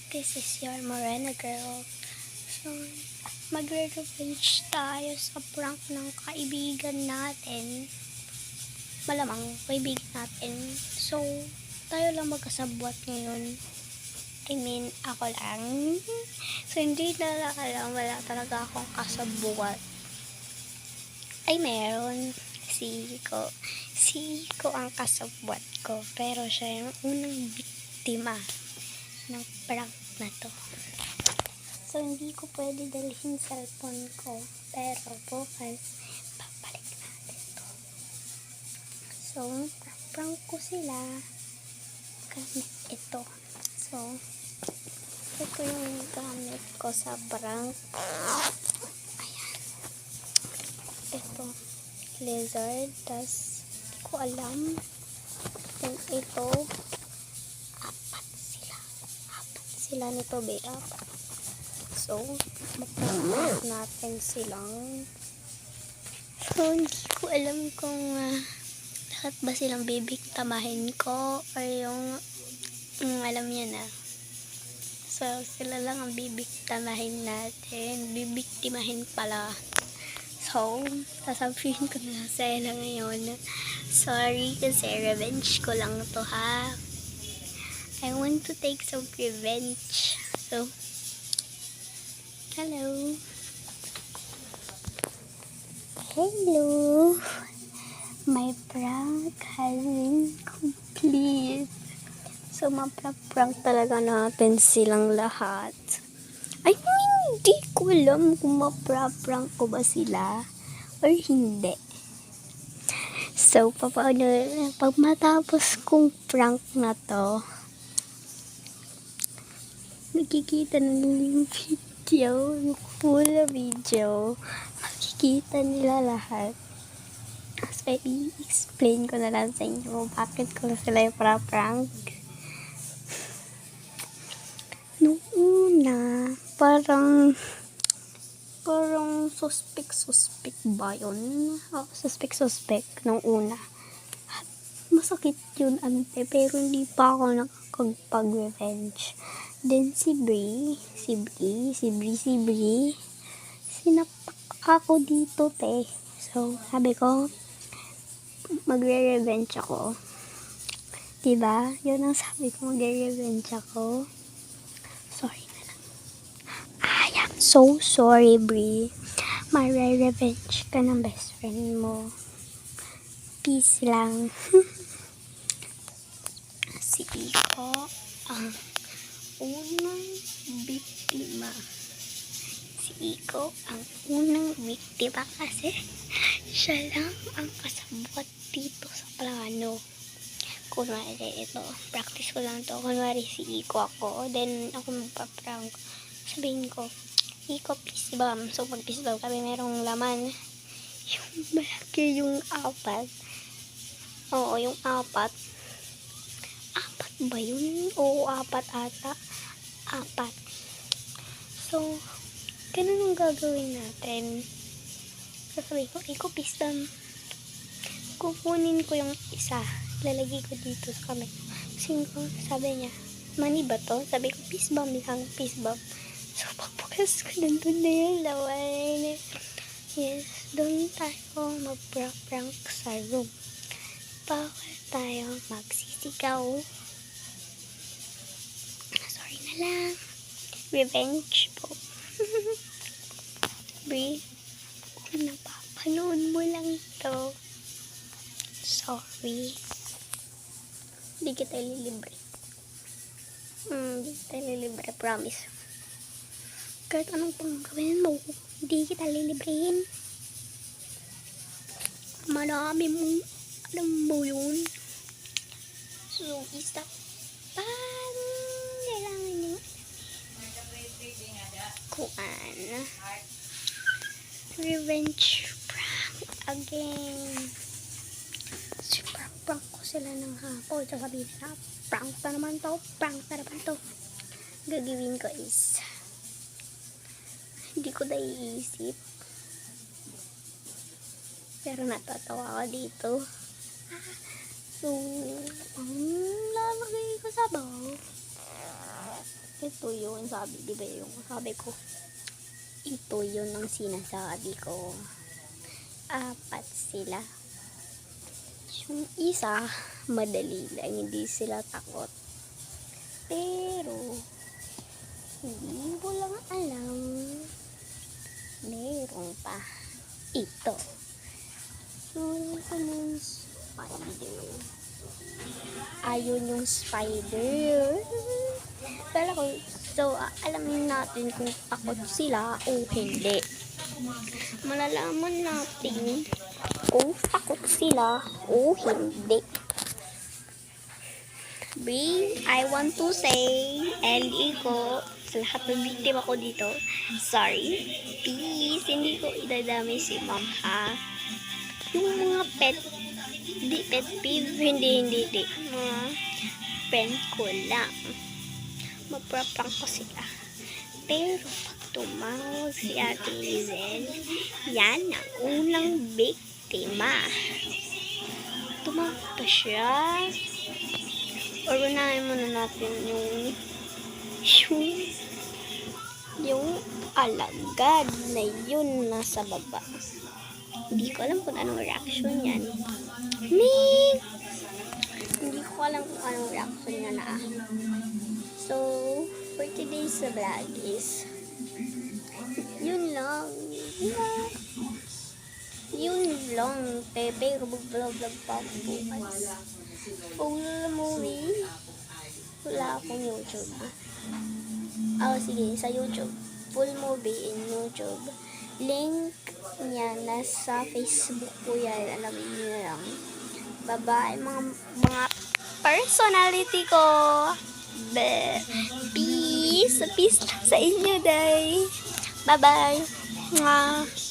This is your Morena girl. So, magre-revenge tayo sa prank ng kaibigan natin. Malamang, kaibigan natin. So, tayo lang magkasabwat ngayon. I mean, ako lang. So, hindi na alam, wala talaga akong kasabwat. Ay, meron. Si Iko ang kasabwat ko. Pero siya yung unang biktima ng prank na to. So, hindi ko pwede dalhin cellphone ko. Pero, bukas, babalik natin to. So, prank ko sila gamit ito. So, ito yung gamit ko sa prank. Ayan. Ito, lizard. Tas, hindi ko alam. Then, ito, apat sila nito, apat. So, mapaprank natin silang. So, hindi ko alam kung lahat ba silang bibiktamahin ko or yung alam niya na. So, sila lang ang bibiktamahin natin. Bibiktimahin pala. So, sasabihin ko na sa ila ngayon. Sorry kasi revenge ko lang to, ha. I want to take some revenge. So, hello. My prank has been complete. So, mapaprank talaga natin silang lahat. Ay, hindi ko alam kung mapaprank ko ba sila or hindi. So, paano, pag matapos kong prank na to, nakikita na nila yung video, yung full video, makikita nila lahat. So, i-explain ko na lang sa inyo bakit ko sila yung prank. Nung una, parang suspect ba yun? Suspect nung una. Masakit yun, pero hindi pa ako nakakapag-revenge. Then si Brie, sinapak ako dito, te. So, sabi ko, magre-revenge ako. Diba? Yun ang sabi ko, magre-revenge ako. Sorry na lang. I am so sorry, Brie. Magre-revenge ka ng best friend mo. Peace lang. Si Iko ang unang biktima. Kasi siya lang ang kasabwat dito sa plano. Kunwari ito, practice ko lang to. Kunwari si Iko ako, then ako magpa-prank. Sabihin ko, Iko, peace bomb. So pag peace bomb kami, merong laman. Yung malaki yung apat. Oo, yung apat. Apat ba yun? Oo, apat ata. Apat. So, ganun ang gagawin natin. Sasabihin ko, Iko, peace bomb. Kukunin ko yung isa. Lalagay ko dito sa kamay. Sabi niya, mani ba to? Sabi ko, peace bomb lang, peace bomb. So, pagbukas ko, nandun na yung lawan. Yes, doon tayo mag-prank sa room. Bawal tayo magsisigaw. Sorry na lang. Revenge po. Brie, kung napapanood mo lang to, sorry. Hindi kita ililibre. Hindi kita ililibre, promise. Kahit anong pang gawin mo, hindi kita lilibrehin. Marami mong, alam mo yun. So, isa pang kailangan nyo kuan. Revenge prank again. Super prank ko sila ng hapon. Sasabihin na, prank na naman to. Gagawin ko is, hindi ko naiisip. Pero natatawa ako dito. So, ang lalagay ko sa bowl. ito yun, sabi, di ba yung sabi ko, ito yun ang sinasabi ko. Apat sila. Yung isa, madali lang, hindi sila takot. Pero, hindi ko lang alam, meron pa. Ito. Yung spider. Ayun yung spider. Kala ko, so, alamin natin kung takot sila o hindi. Malalaman natin kung takot sila o hindi. I want to say, LE ko, sa lahat ng biktima ko dito, sorry, please, hindi ko idadami si ma'am, ha? Yung mga pet peeve, hindi, mga friend ko lang, mapaprank ko sila. Pero pag tumawag si Ate Lizel, yan ang unang biktima. Tumawag pa siya. Or unahin muna natin yung alagad na yun nasa baba. Hindi ko alam kung anong reaction yan. Hindi ko alam kung anong reaction niya na. So, for today's vlog is yun lang. Yun lang. Pero mag-vlog pa ako bukas. Full movie. Wala akong YouTube. Sige, sa YouTube. Full movie in YouTube. Link niya nasa Facebook ko yan. Alamin niyo lang. Bye-bye mga personality ko. Peace. Peace sa inyo, day. Bye-bye. Mwah.